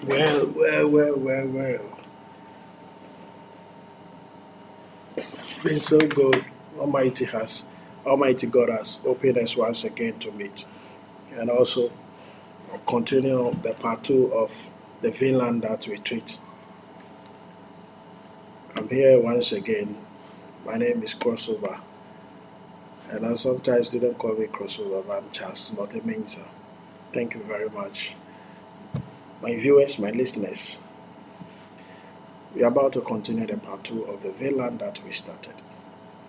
Well. Been so good. Almighty God has opened us once again to meet, and also continue the part two of the Vlan that we treat. I'm here once again. My name is Crossover, and I sometimes didn't call me Crossover, but I'm Charles, not a Mensa. Thank you very much, my viewers, my listeners. We are about to continue the part two of the Vlan that we started.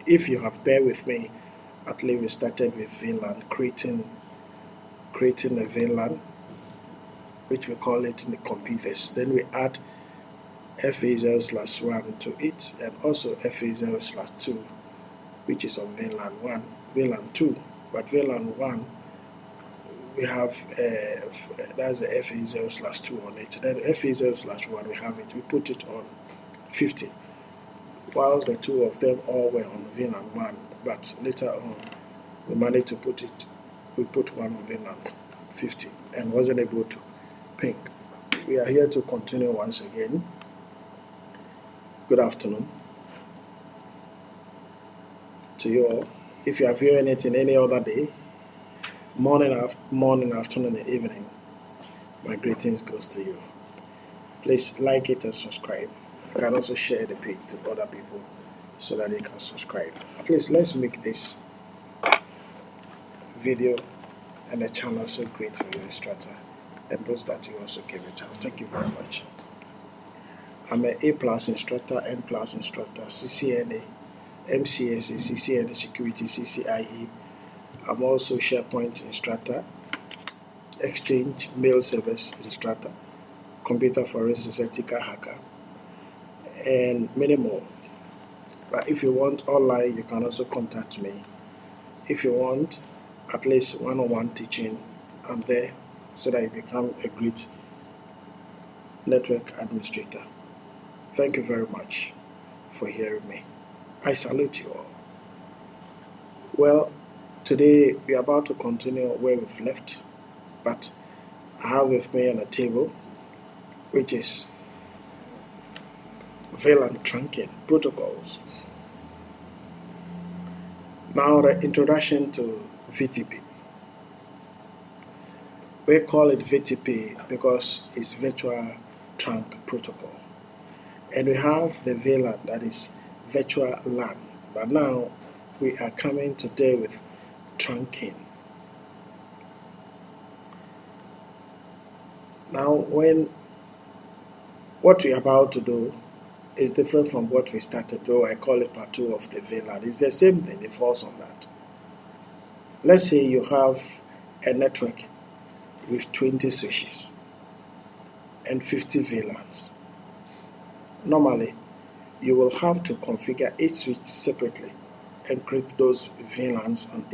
If you have bear with me, at least we started with VLAN, creating a VLAN, which we call it in the computers. Then we add FA0/1 to it, and also FA0/2, which is on VLAN 1, VLAN 2. But VLAN 1, we have that's the FA0/2 on it. Then FA0/1, we have it, we put it on 50, whilst the two of them all were on VLAN 1, but later on we managed to we put one on VLAN 50 and wasn't able to ping. We are here to continue once again. Good afternoon to you all. If you are viewing it in any other day, morning, afternoon, and evening, my greetings goes to you. Please like it and subscribe. You can also share the page to other people so that they can subscribe. At least let's make this video and the channel so great for your instructor and those that you also give it out. Thank you very much. I'm an A+ instructor, N+ instructor, CCNA, MCSA, CCNA Security, CCIE. I'm also SharePoint instructor, Exchange Mail Service instructor, Computer Forensics Ethical Hacker, and many more. But if you want online, you can also contact me. If you want at least one-on-one teaching, I'm there so that you become a great network administrator. Thank you very much for hearing me. I salute you all. Well, today we are about to continue where we've left, but I have with me on the table, which is VLAN trunking protocols. Now the introduction to VTP. We call it VTP because it's Virtual Trunk Protocol. And we have the VLAN, that is Virtual LAN. But now we are coming to deal with trunking. Now what we're about to do is different from what we started, though I call it part two of the VLAN. It's the same thing, it falls on that. Let's say you have a network with 20 switches and 50 VLANs. Normally, you will have to configure each switch separately and create those VLANs on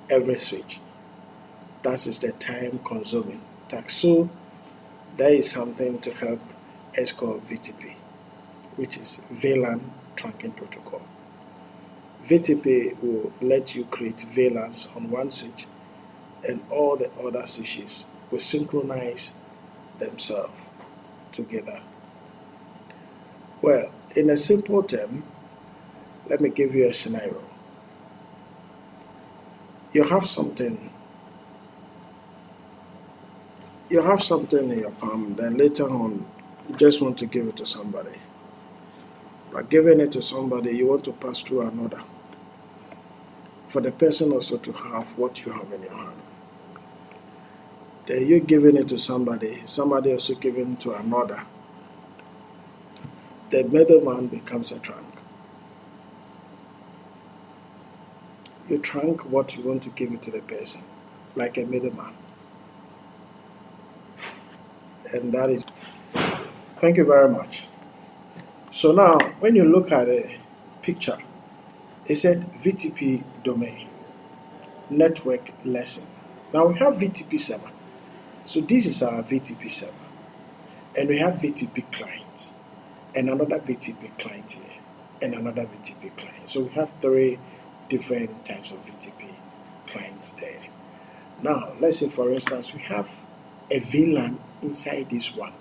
every switch. That is the time-consuming task. So there is something to help us called VTP, which is VLAN Trunking Protocol. VTP will let you create VLANs on one switch, and all the other switches will synchronize themselves together. Well, in a simple term, let me give you a scenario. You have something in your palm, then later on you just want to give it to somebody. But giving it to somebody, you want to pass through another, for the person also to have what you have in your hand. Then you're giving it to somebody also giving it to another. The middleman becomes a trunk. You trunk what you want to give it to the person, like a middleman. And that is, thank you very much. So now, when you look at a picture, it said VTP domain, network lesson. Now we have VTP server. So this is our VTP server. And we have VTP client, and another VTP client here, and another VTP client. So we have three different types of VTP clients there. Now, let's say for instance, we have a VLAN inside this one.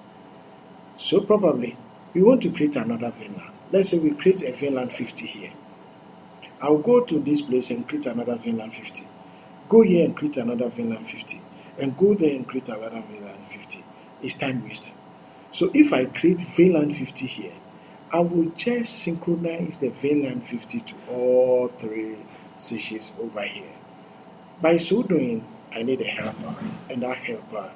So probably we want to create another VLAN. Let's say we create a VLAN 50 here. I'll go to this place and create another VLAN 50. Go here and create another VLAN 50. And go there and create another VLAN 50. It's time wasting. So if I create VLAN 50 here, I will just synchronize the VLAN 50 to all three switches over here. By so doing, I need a helper, and that helper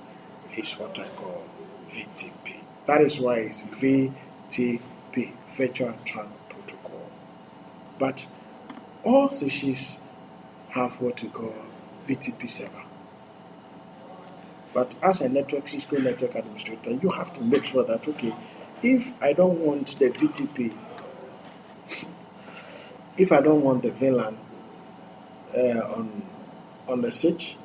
is what I call VTP. That is why it's VTP, Virtual Trunk Protocol. But all switches have what we call VTP server. But as a Cisco network administrator, you have to make sure that, okay, if I don't want the VTP, if I don't want the VLAN on the switch,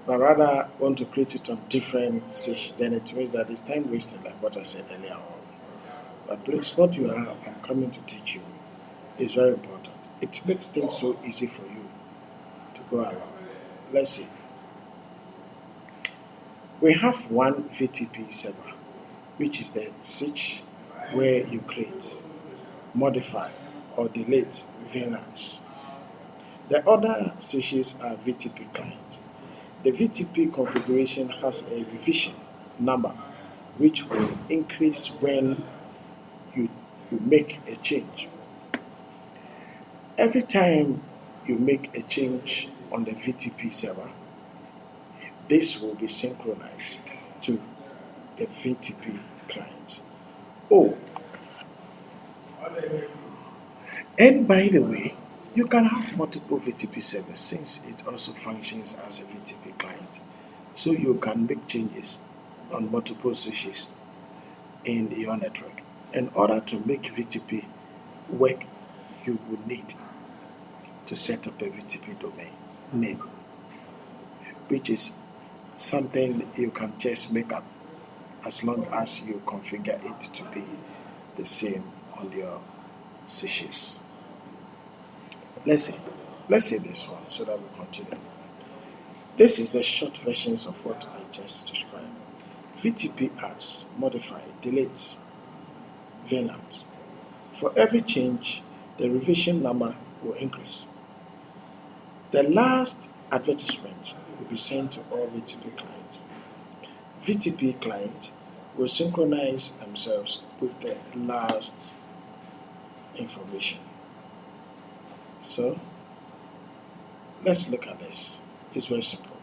but rather want to create it on different switch, then it means that it's time wasting, like what I said earlier on. But please, what you have, I'm coming to teach you, is very important. It makes things so easy for you to go along. Let's see. We have one VTP server, which is the switch where you create, modify, or delete VLANs. The other switches are VTP clients. The VTP configuration has a revision number, which will increase when you make a change. Every time you make a change on the VTP server, this will be synchronized to the VTP client. Oh, and by the way, you can have multiple VTP servers since it also functions as a VTP client. So you can make changes on multiple switches in your network. In order to make VTP work, you will need to set up a VTP domain name, which is something you can just make up as long as you configure it to be the same on your switches. Let's see this one so that we continue. This is the short versions of what I just described. VTP adds, modify, deletes VLANs. For every change, the revision number will increase. The last advertisement will be sent to all VTP clients. VTP clients will synchronize themselves with the last information. So, let's look at this. It's very simple.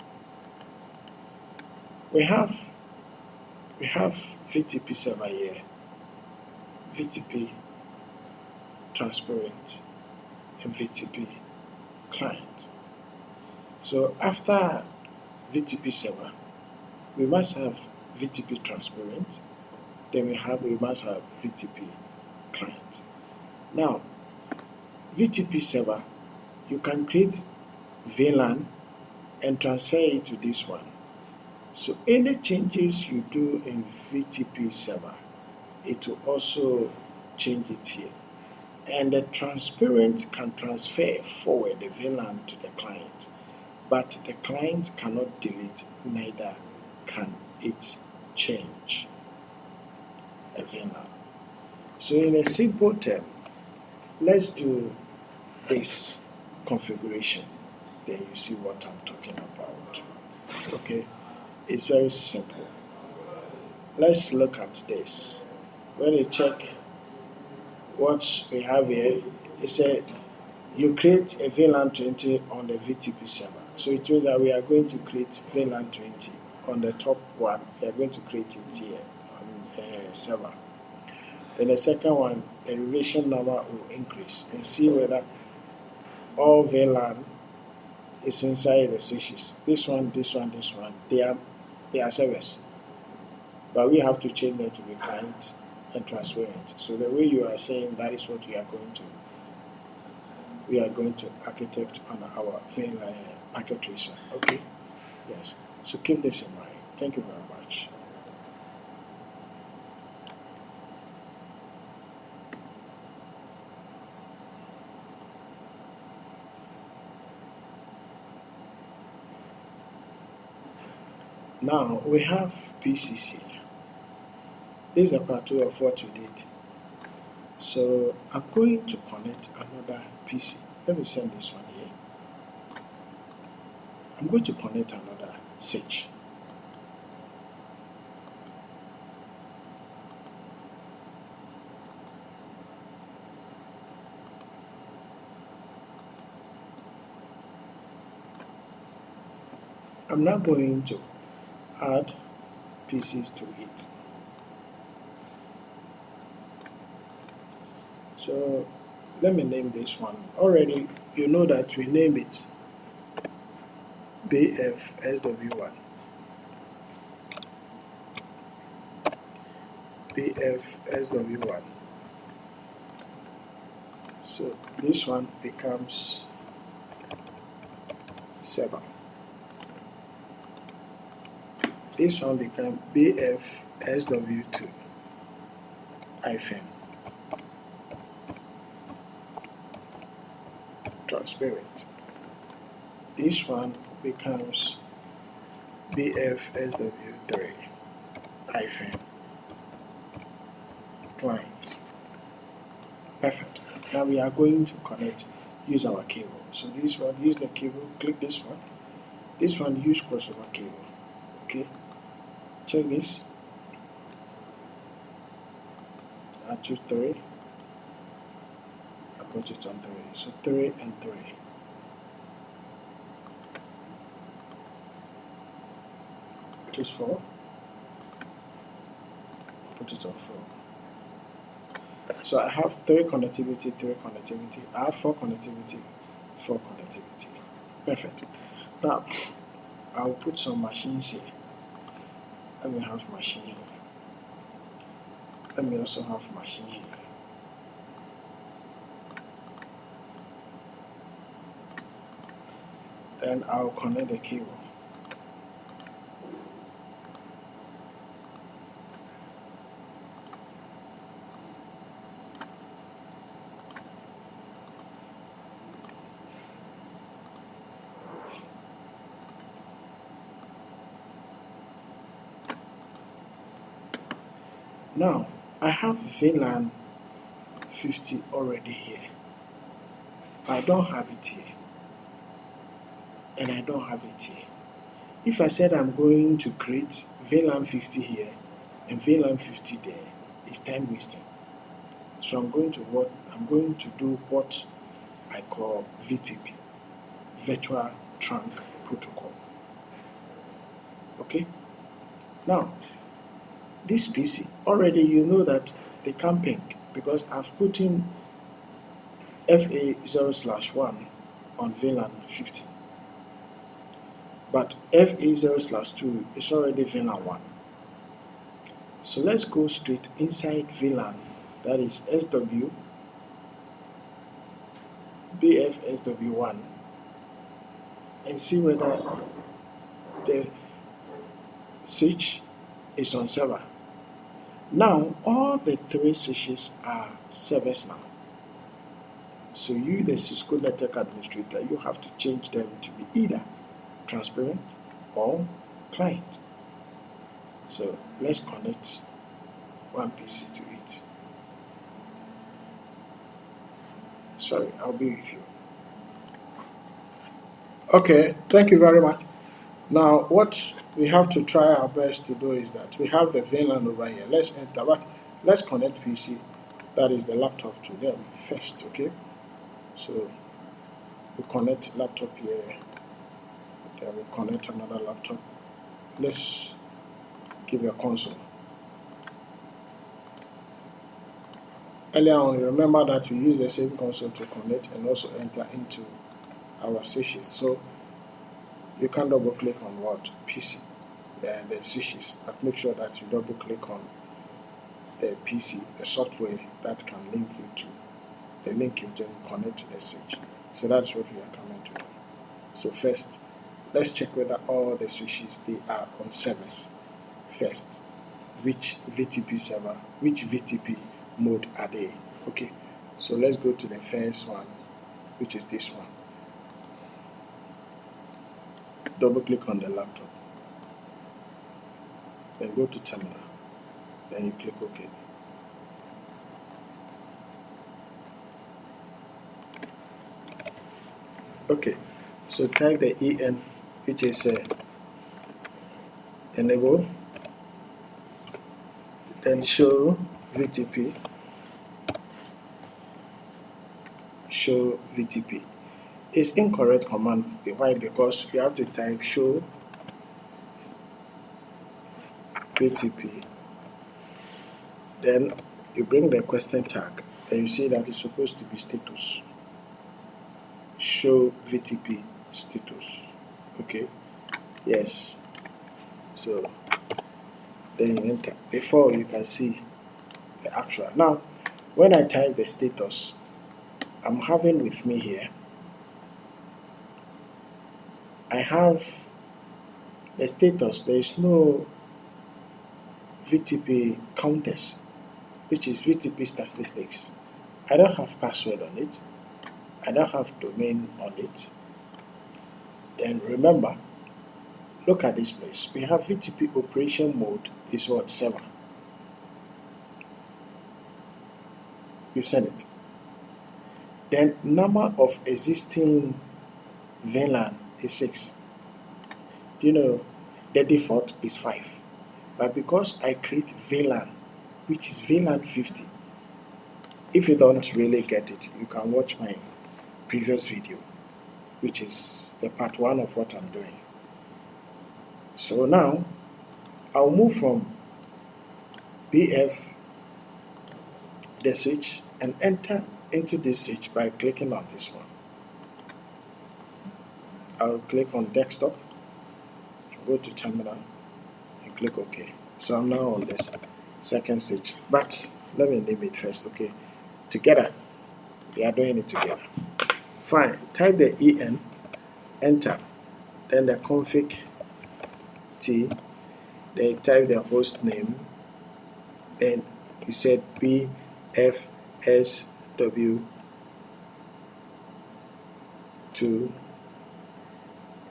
We have VTP server here, VTP transparent, and VTP client. So after VTP server, we must have VTP transparent, then we must have VTP client. Now, VTP server, you can create VLAN and transfer it to this one. So any changes you do in VTP server, it will also change it here. And the transparent can transfer forward the VLAN to the client, but the client cannot delete, neither can it change a VLAN. So in a simple term, let's do this configuration, then you see what I'm talking about. Okay, it's very simple. Let's look at this. When you check what we have here, it said you create a VLAN 20 on the VTP server. So it means that we are going to create VLAN 20 on the top one. We are going to create it here on the server. Then the second one, the revision number will increase, and see whether all VLAN is inside the switches. This one, they are servers, but we have to change them to be client and transparent. So the way you are saying, that is what we are going to architect on our VLAN packet tracer. Okay, yes. So keep this in mind. Thank you very much. Now we have PCC. This is a part 2 of what we did. So I'm going to connect another PC. Let me send this one here. I'm going to connect another switch. I'm now going to add PCs to it. So let me name this one. Already you know that we name it BFSW1. BFSW1. So this one becomes 7. This one becomes BFSW2 hyphen transparent. This one becomes BFSW3 hyphen client. Perfect. Now we are going to connect, use our cable. So this one, use the cable, click this one. This one, use crossover cable. Okay. Check this. I choose 3. I put it on 3. So 3 and 3. Choose 4. Put it on 4. So I have 3 connectivity, 3 connectivity. I have 4 connectivity, 4 connectivity. Perfect. Now I'll put some machines here. Let me have machine here. Let me also have machine here. Then I'll connect the cable. Now I have Vlan 50 already here. I don't have it here. And I don't have it here. If I said I'm going to create Vlan 50 here and Vlan 50 there, it's time wasting. So I'm going to do what I call VTP, Virtual Trunk Protocol. Okay? Now, this PC, already you know that they can't ping because I've put in FA0/1 on VLAN 50. But FA0/2 is already VLAN 1. So let's go straight inside VLAN, that is SW, BFSW1, and see whether the switch is on server. Now all the 3 switches are servers now. So you, the Cisco network administrator, you have to change them to be either transparent or client. So let's connect one PC to it. Sorry, I'll be with you. Okay, thank you very much. Now what we have to try our best to do is that we have the VLAN over here. Let's enter, but let's connect PC, that is the laptop, to them first, okay? So we connect laptop here, then we connect another laptop. Let's give a console. Earlier on, you remember that we use the same console to connect and also enter into our switches. So you can double click on what? PC, the switches, but make sure that you double click on the PC, the software that can link you to the link you then connect to the switch. So that's what we are coming to do. So first, let's check whether all the switches they are on servers. First, which VTP server, which VTP mode are they? Okay, so let's go to the first one, which is this one. Double click on the laptop. then go to terminal, then you click OK. Okay, so type the en, which is enable, then show VTP, show VTP. It's incorrect command. Why? Because you have to type show VTP, then you bring the question tag, then you see that it's supposed to be status. Show VTP status. Okay, yes. So then you enter. Before you can see the actual. Now, when I type the status, I'm having with me here, I have the status. There is no VTP counters, which is VTP statistics. I don't have password on it. I don't have domain on it. Then remember, look at this place. We have VTP operation mode is what? Server. You've sent it. Then number of existing VLAN is 6. Do you know the default is 5? But because I create VLAN, which is VLAN 50, if you don't really get it, you can watch my previous video, which is the part 1 of what I'm doing. So now I'll move from BF the switch and enter into this switch by clicking on this one. I'll click on desktop and go to terminal and click OK. So I'm now on this second switch, but let me name it first. Okay, together we are doing it together. Fine. Type the en, enter, then the config t, then you type the host name, then you said BFSW2.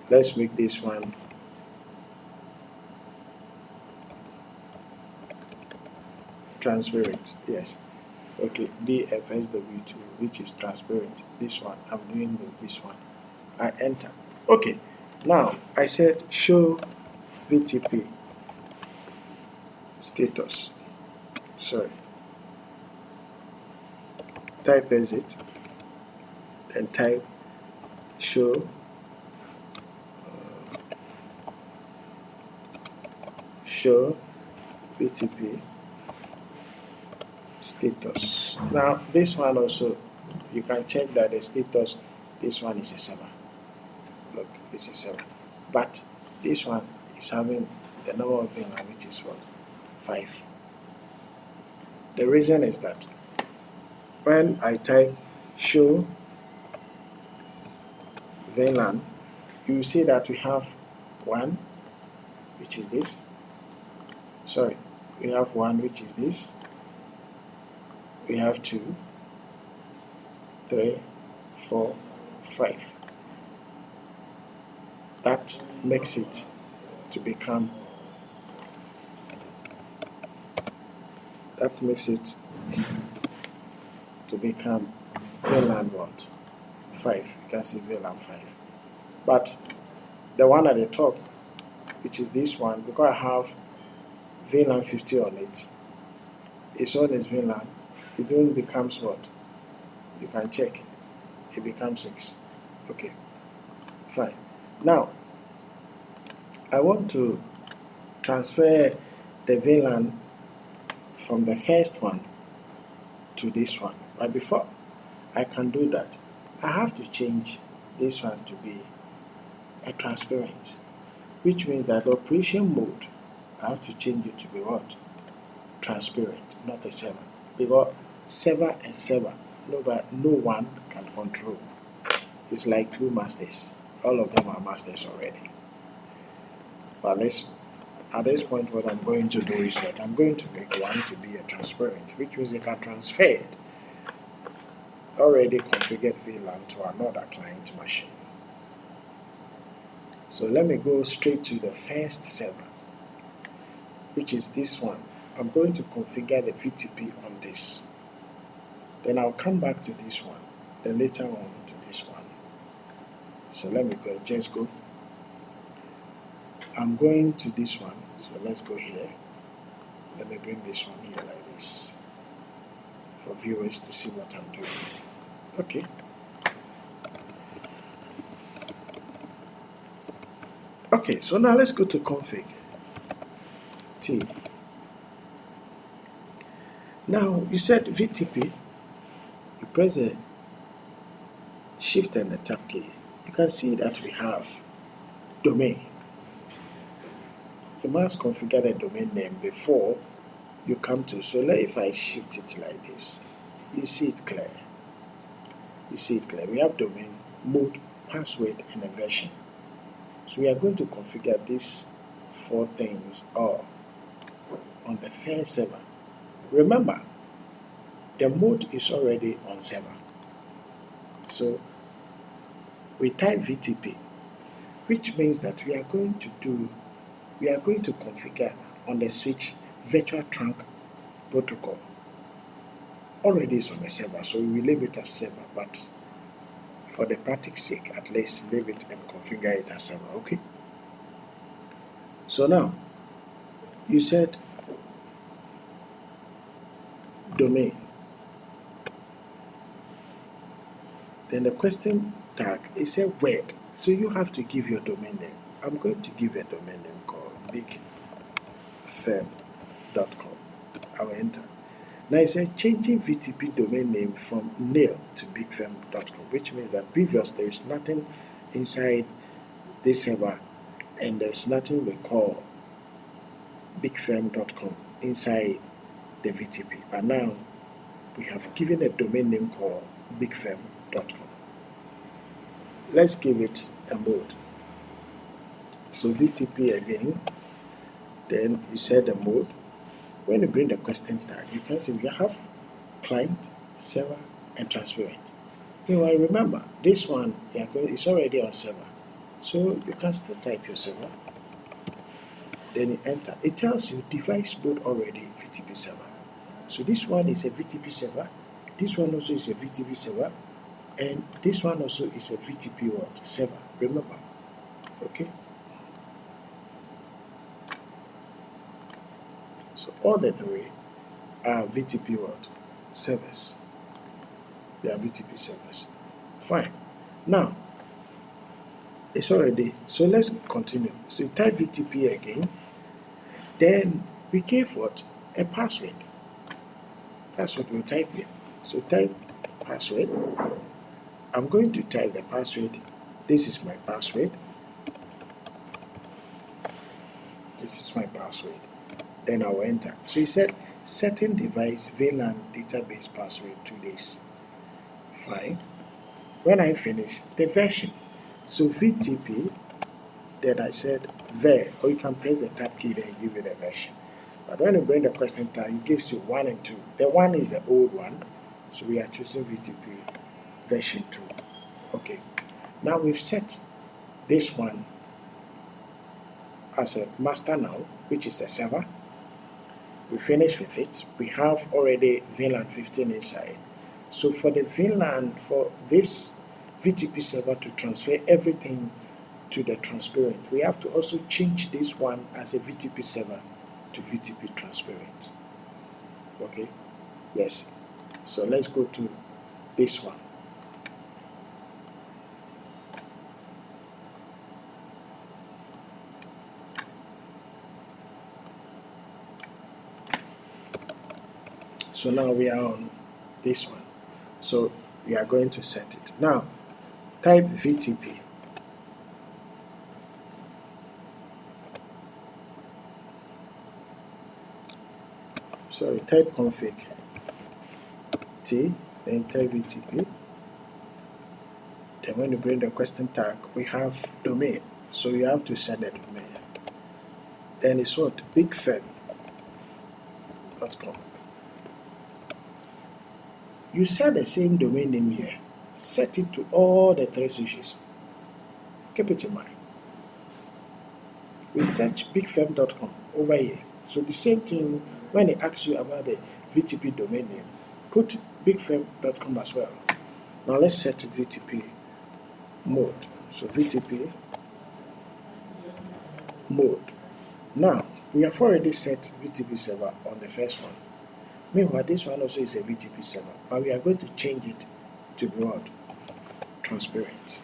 Let's make this one transparent. Yes. Okay, BFSW2, which is transparent. This one, I'm doing this one. I enter. Okay, now I said show VTP status. Sorry. Type exit, then type show VTP status. Now this one also, you can check that the status, this one is a server. Look, it's a server. But this one is having the number of VLAN, which is what? 5. The reason is that when I type show VLAN, you see that we have 1, which is this. Sorry, we have 1, which is this. We have 2, 3, 4, 5. That makes it to become, VLAN what? 5. You can see VLAN 5. But the one at the top, which is this one, because I have VLAN 50 on it, it's on its VLAN, it then becomes what? You can check. It becomes 6. Okay, fine. Now, I want to transfer the VLAN from the first one to this one. But before I can do that, I have to change this one to be a transparent, which means that the operation mode, I have to change it to be what? Transparent, not a server. Because server and server, no one can control. It's like 2 masters. All of them are masters already. But at this point, what I'm going to do is that I'm going to make one to be a transparent, which means you can transfer it already configured VLAN to another client machine. So let me go straight to the first server. which is this one. I'm going to configure the VTP on this. Then I'll come back to this one. Then later on to this one. So let me go, just go. I'm going to this one. So let's go here. Let me bring this one here like this for viewers to see what I'm doing. Okay. Okay, so now let's go to config. T. Now you said VTP, you press the shift and the tab key. You can see that we have domain. You must configure the domain name before you come to. So if I shift it like this, you see it clear. You see it clear. We have domain, mode, password, and a version. So we are going to configure these 4 things all on the first server. Remember, the mode is already on server. So we type VTP, which means that we are going to configure on the switch virtual trunk protocol. Already is on the server, so we will leave it as server, but for the practice sake, at least leave it and configure it as server, okay? So now, you said domain. Then the question tag is a word, so you have to give your domain name. I'm going to give a domain name called bigfirm.com. I will enter. Now it says changing VTP domain name from nil to bigfirm.com, which means that previously there is nothing inside this server and there's nothing we call bigfirm.com inside the VTP. But now we have given a domain name called bigfirm.com. Let's give it a mode. So VTP again, then you set the mode. When you bring the question tag, you can see we have client, server, and transparent. Meanwhile, remember, this one is already on server. So you can still type your server. Then you enter. It tells you device mode already VTP server. So this one is a VTP server. This one also is a VTP server. And this one also is a VTP what? Server. Remember. Okay. So all the 3 are VTP what? Servers. They are VTP servers. Fine. Now, it's already, so let's continue. So you type VTP again. Then we gave what? A password. That's what we'll type here. So type password. I'm going to type the password. This is my password. This is my password. Then I will enter. So he said, setting device VLAN database password 2 days. Fine. When I finish, the version. So VTP, then I said ver, or you can press the tab key and give it a version. But when you bring the question tag, it gives you 1 and 2. The 1 is the old one, so we are choosing VTP version 2. Okay. Now we've set this one as a master now, which is the server. We finish with it. We have already VLAN 15 inside. So for the VLAN, for this VTP server to transfer everything to the transparent, we have to also change this one as a VTP server to VTP transparent. Okay? Yes. So let's go to this one. So now we are on this one. So we are going to set it. Now, type VTP. Sorry, type config T, then type VTP. Then when you bring the question tag, we have domain. So you have to set the domain. Then it's what? bigfirm.com. You set the same domain name here. Set it to all the 3 switches. Keep it in mind. We search bigfirm.com over here. So the same thing when it asks you about the VTP domain name, put bigfirm.com as well. Now let's set VTP mode. So VTP mode. Now we have already set VTP server on the first one. Meanwhile, this one also is a VTP server, but we are going to change it to be what? Transparent.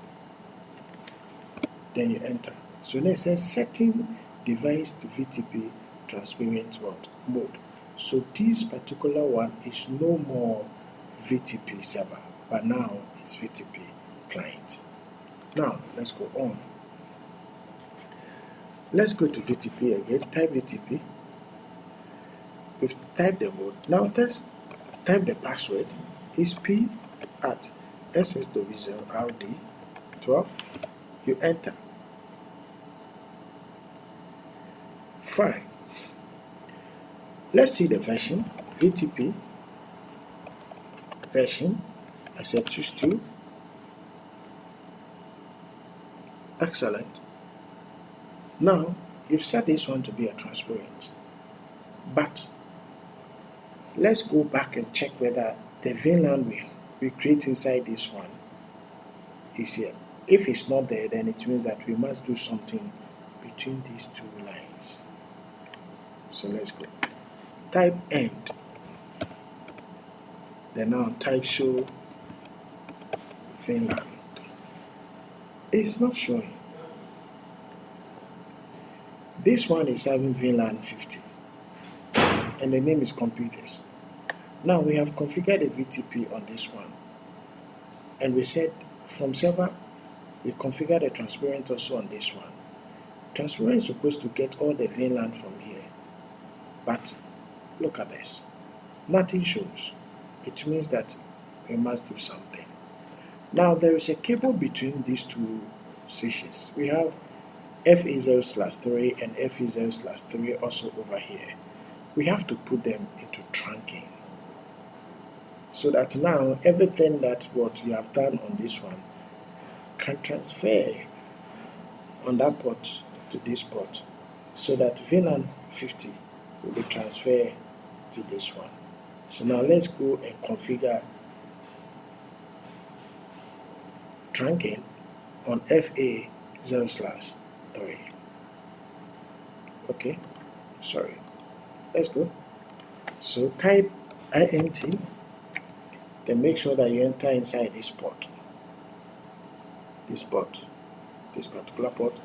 Then you enter. So now it says setting device to VTP transparent what? Mode. So this particular one is no more VTP server, but now it's VTP client. Now let's go on. Let's go to VTP again. Type VTP. We've typed the mode. Now let's type the password. Is p at ssw0rd12. You enter. Fine. Let's see the version. VTP version. I said choose 2. Excellent. Now you've set this one to be a transparent, but let's go back and check whether the VLAN we create inside this one is here. If it's not there, then it means that we must do something between these two lines. So let's go. Type end. Then now type show VLAN. It's not showing. This one is having VLAN 50 and the name is computers. Now we have configured a VTP on this one, and we said from server we configured a transparent also on this one. Transparent is supposed to get all the VLAN from here, but look at this. Nothing shows. It means that we must do something. Now there is a cable between these two switches. We have FE0/3 and FE0/3 also over here. We have to put them into trunking so that now everything that what you have done on this one can transfer on that port to this port, so that VLAN 50 will be transferred to this one. So now let's go and configure trunking on FA0/3. Okay, sorry. Let's go. So type INT, then make sure that you enter inside this port. This particular port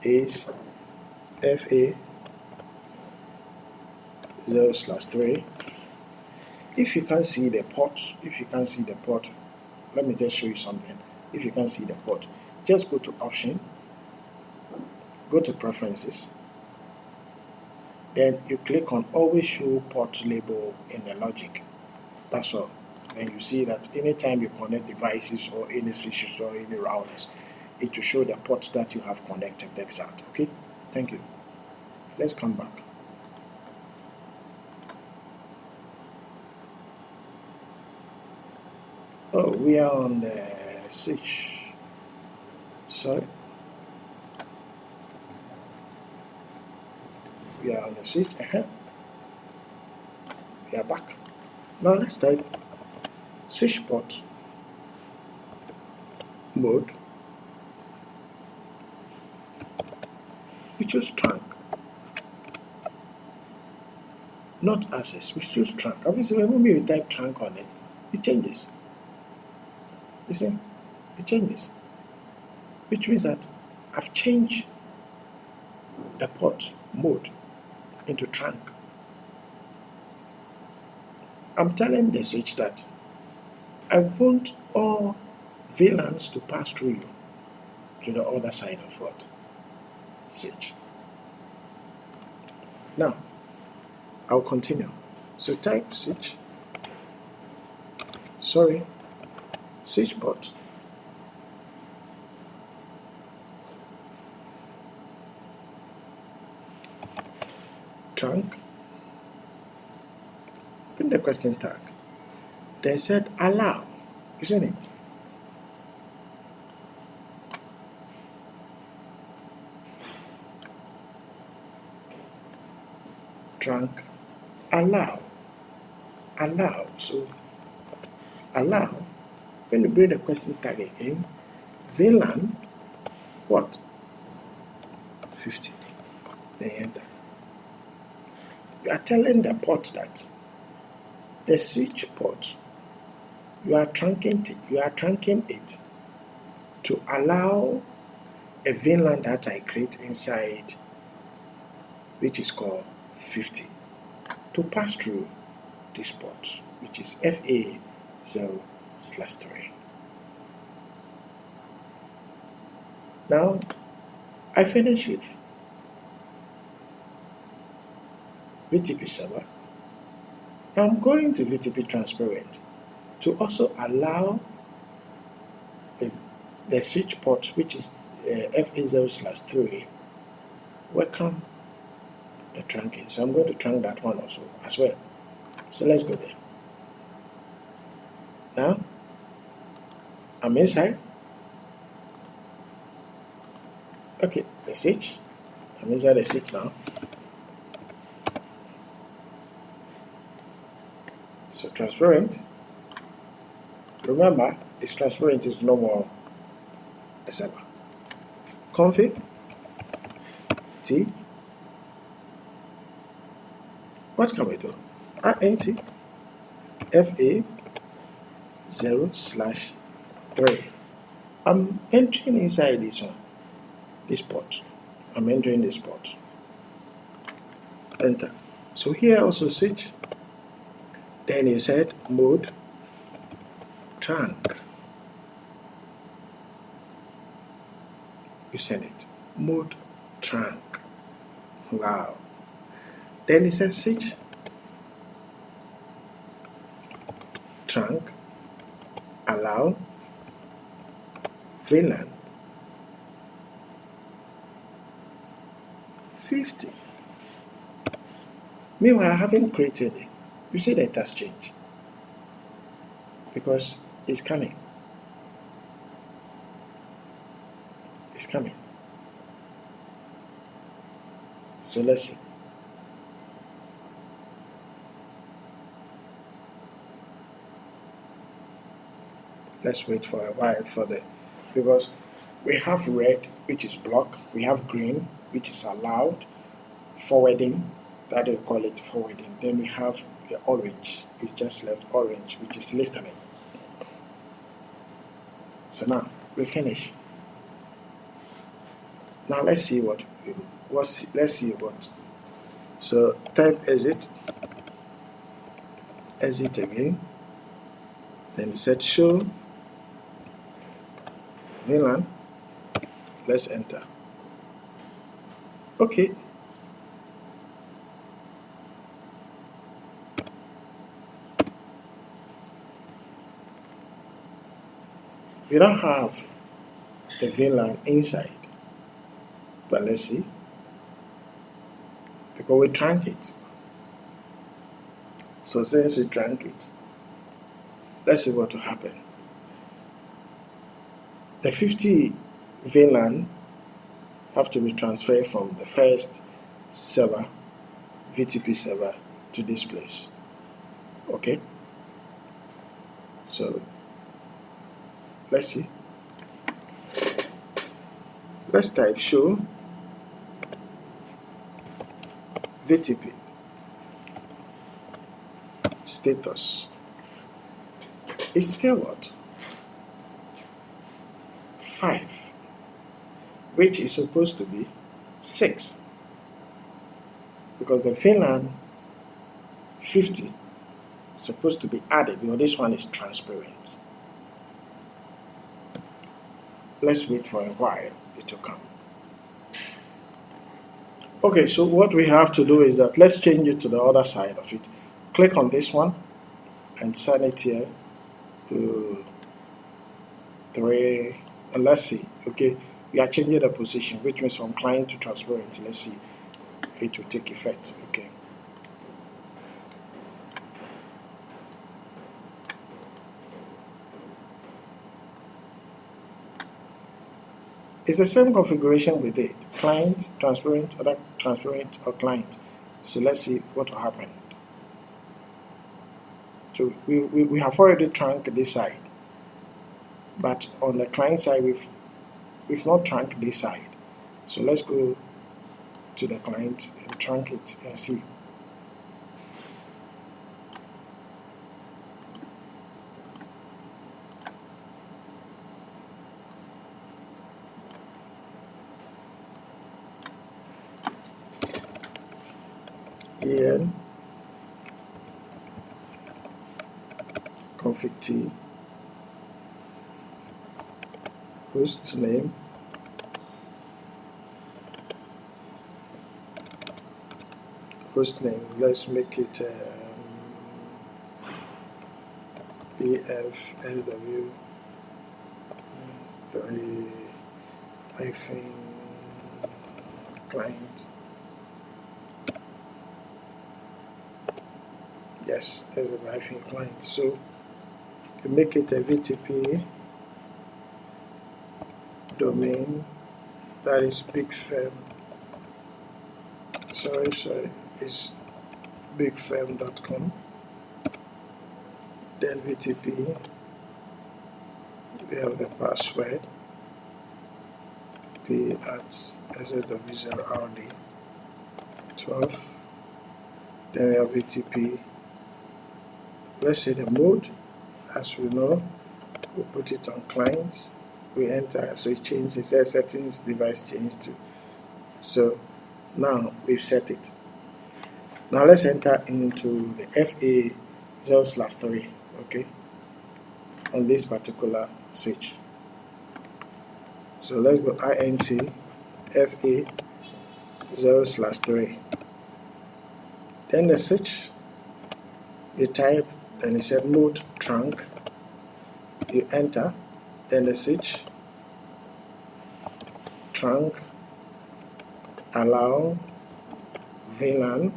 is FA0/3. If you can't see the port, let me just show you something. If you can't see the port, just go to option, go to preferences, then you click on always show port label in the logic. That's all. Then you see that anytime you connect devices or any switches or any routers, it will show the port that you have connected exact. Okay, thank you. Let's come back. Oh, we are on the switch. Sorry. We are on the switch. We are back. Now let's type switch port mode. We choose trunk, not access. We choose trunk. Obviously, when we type trunk on it, it changes. You see, it changes, which means that I've changed the port mode into trunk. I'm telling the switch that I want all VLANs to pass through you to the other side of what? Switch. Now, I'll continue. So type switch, switch port. Trunk. Put the question tag. They said allow, isn't it? trunk, allow. So allow, when you bring the question tag again, VLAN, what? 50. Then enter. You are telling the port that the switch port, you are trunking it to allow a VLAN that I create inside, which is called 50, to pass through this port, which is FA0/3. Now, I finish with VTP server. Now I'm going to VTP transparent to also allow the switch port, which is FA0/3, welcome the trunking. So I'm going to trunk that one also as well. So let's go there. Now I'm inside. Okay, the switch. I'm inside the switch now. So transparent. Remember, it's transparent, is no more a server. Config T. What can we do? int FA0/3. I'm entering inside this one, this port. I'm entering this port. Enter. So here also switch. Then you said mode trunk. You send it. Mode trunk. Wow. Then it says switch trunk allow VLAN 50. Meanwhile, I haven't created it. You see that it has changed because it's coming. It's coming. So let's see. Let's wait for a while because we have red, which is block, we have green, which is allowed, forwarding, that we call it forwarding. Then we have the orange, it's just left orange, which is listening. So now we finish. Now let's see what. So type exit again. Then it said show VLAN. Let's enter. Okay. We don't have the VLAN inside, but let's see, because we trunk it. So since we trunk it, let's see what will happen. The 50 VLAN have to be transferred from the first server, VTP server, to this place. Okay? So let's see. Let's type show VTP status. It's still what? 5, which is supposed to be 6, because the VLAN 50 is supposed to be added because this one is transparent. Let's wait for a while, it will come. Okay, so what we have to do is that let's change it to the other side of it. Click on this one and send it here to 3, and let's see. Okay, we are changing the position, which means from client to transparent. Let's see, it will take effect. Okay. It's the same configuration we did. Client, transparent, other transparent, or client. So let's see what will happen. So we have already trunked this side, but on the client side we've not trunked this side. So let's go to the client and trunk it and see. En config t host name let's make it bfsw 3 hyphen client. Yes, there's a hyphen client. So you make it a VTP domain that is big firm. It's bigfirm.com. Then VTP, we have the password p at ssw0rd 12. Then we have VTP. Let's say the mode, as we know, we put it on clients. We enter, so it changes. It says settings, device change to. So now we've set it. Now let's enter into the FA 0/3, okay, on this particular switch. So let's go int FA 0/3. Then the switch, you type, then it said mode trunk, you enter, then the switch trunk allow Vlan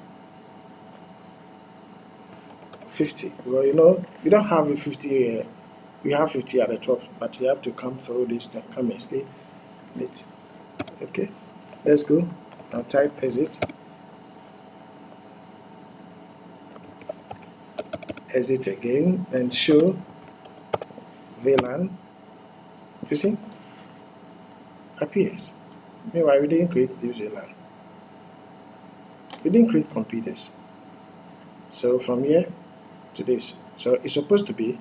50. Well, you know, you don't have a 50 here. We have 50 at the top, but you have to come through this thing. Come and stay in it. Okay, let's go. Now type exit. Exit again, and show Vlan. You see? Appears. Meanwhile, we didn't create this Vlan. We didn't create computers. So from here to this. So it's supposed to be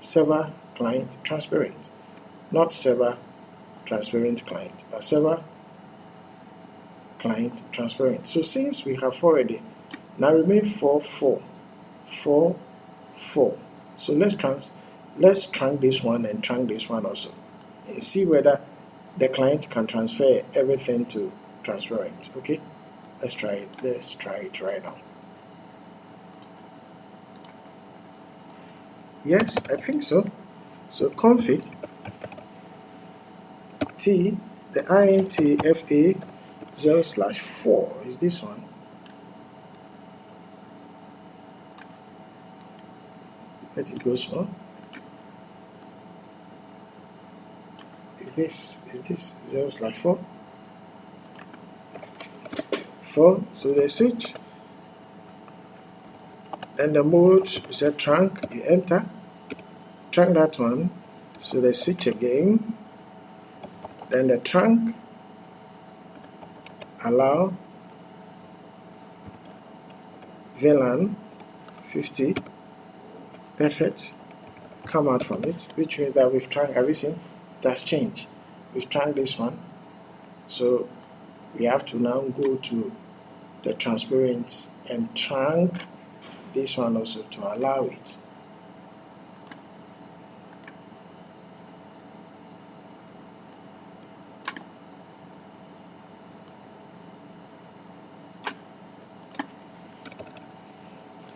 server client transparent, not server transparent client, but server client transparent. So since we have already, now remain 4 4 4 4. So let's trunk this one and trunk this one also, and see whether the client can transfer everything to transparent. Okay, let's try it. Let's try it right now. Yes, I think so. So config t, the int fa 0/4 is this one. Let it go small. Is this 0/4? 4. So the switch. Then the mode is a trunk. You enter, trunk that one. So the switch again. Then the trunk allow Vlan 50. Perfect. Come out from it, which means that we've trunked everything. It has changed. We've trunked this one. So we have to now go to the transparent and trunk this one also to allow it.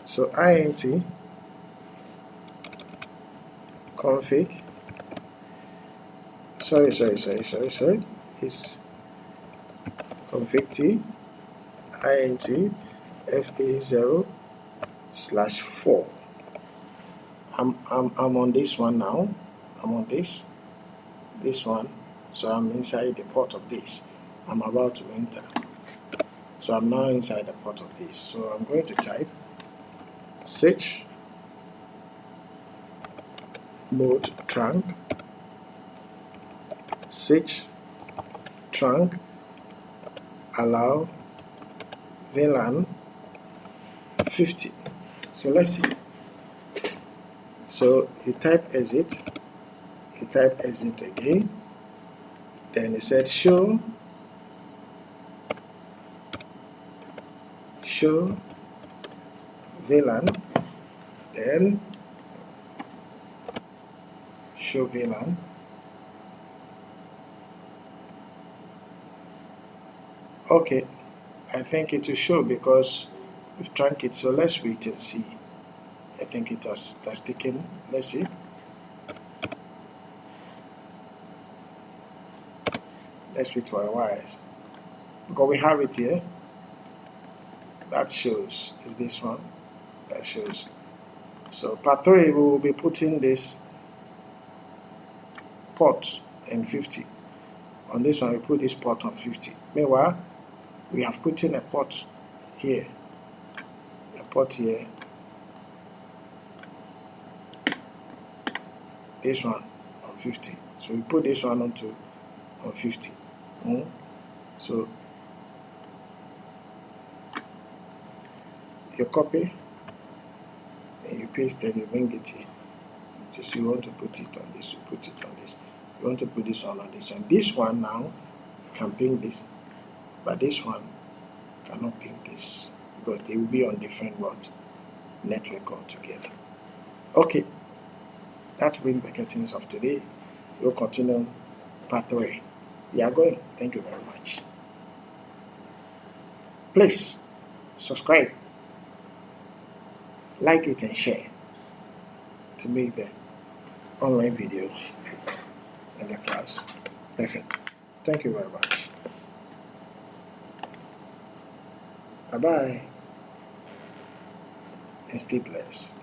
So int config, sorry, is config t int fa 0/4. I'm on this one now. I'm on this one. So I'm inside the port of this. I'm about to enter. So I'm now inside the port of this. So I'm going to type switch mode trunk, switch trunk, allow Vlan 50. So let's see. So you type exit, you type exit again, then it said show Vlan, then show Vlan. Okay, I think it will show because we've trunk it, so let's wait and see. I think it has taken, let's see. Let's wait for a while. Because we have it here. That shows, is this one, that shows. So part 3, we will be putting this port in 50. On this one, we put this port on 50. Meanwhile, we have put in a port here, this one on 50. So we put this one on 50. So you copy and you paste and you bring it here. Just you want to put it on this, you put it on this. You want to put this one on this one. This one now can ping this, but this one cannot ping this because they will be on different network altogether. Okay, that brings the curtains of today. We'll continue part 3. We are going. Thank you very much. Please subscribe, like it, and share to make the online videos and the class perfect. Thank you very much. Bye-bye and stay blessed.